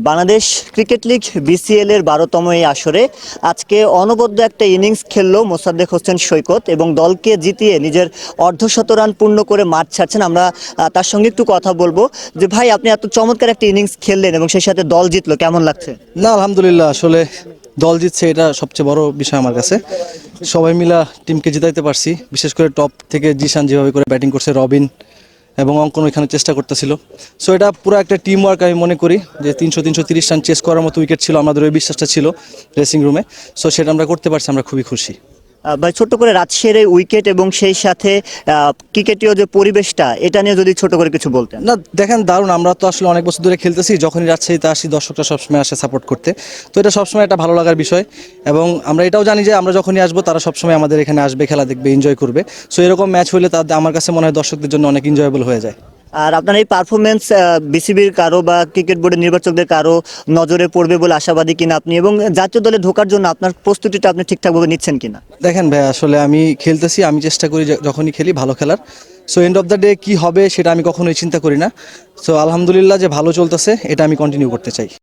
Bangladesh cricket league BCL এর 12তম এই আসরে আজকে অনবদ্য একটা ইনিংস খেললো মোসাদ্দেক হোসেন সৈকত এবং দলকে জিতিয়ে নিজের অর্ধশত রান পূর্ণ করে মাঠ ছাড়ছেন। আমরা তার সঙ্গে একটু কথা বলবো যে ভাই, আপনি এত চমৎকার একটা ইনিংস খেললেন এবং সেই সাথে দল জিতলো, কেমন লাগছে? না, আলহামদুলিল্লাহ। আসলে দল জিতছে, এটা সবচেয়ে বড় বিষয় আমার কাছে। সবাই মিলা টিমকে জিতাইতে পারছি, বিশেষ করে টপ থেকে জিশান যেভাবে করে ব্যাটিং করছে, রবিন এবং অঙ্কন এখানে চেষ্টা করতেছিল। সো এটা পুরো একটা টিম ওয়ার্ক আমি মনে করি যে 330 রান চেস করার মতো উইকেট ছিল, আমাদের ওই বিশ্বাসটা ছিল ড্রেসিং রুমে। সো সেটা আমরা করতে পারছি, আমরা খুবই খুশি। ভাই, ছোট্ট করে রাজশাহীর এই উইকেট এবং সেই সাথে ক্রিকেটীয় যে পরিবেশটা, এটা নিয়ে যদি ছোট করে কিছু বলতেন। না, দেখেন, দারুণ। আমরা তো আসলে অনেক বছর ধরে খেলতেছি, যখনই রাজশাহীতে আসি দর্শকরা সবসময় আসে সাপোর্ট করতে। তো এটা সবসময় একটা ভালো লাগার বিষয় এবং আমরা এটাও জানি যে আমরা যখনই আসবো তারা সবসময় আমাদের এখানে আসবে, খেলা দেখবে, এনজয় করবে। সো এরকম ম্যাচ হলে তাদের আমার কাছে মনে হয় দর্শকদের জন্য অনেক এনজয়েবল হয়ে যায়। আর আপনার এই পারফরমেন্স বিসিবির কারো বা ক্রিকেট বোর্ডের নির্বাচকদের কারো নজরে পড়বে বলে আশাবাদী কিনা আপনি, এবং জাতীয় দলে ঢোকার জন্য আপনার প্রস্তুতিটা আপনি ঠিকঠাকভাবে নিচ্ছেন কিনা? দেখেন ভাই, আসলে আমি খেলতেছি, আমি চেষ্টা করি যখনই খেলি ভালো খেলার। So end of the day কী হবে সেটা আমি কখনোই চিন্তা করি না। সো আলহামদুলিল্লাহ যে ভালো চলতেছে, এটা আমি কন্টিনিউ করতে চাই।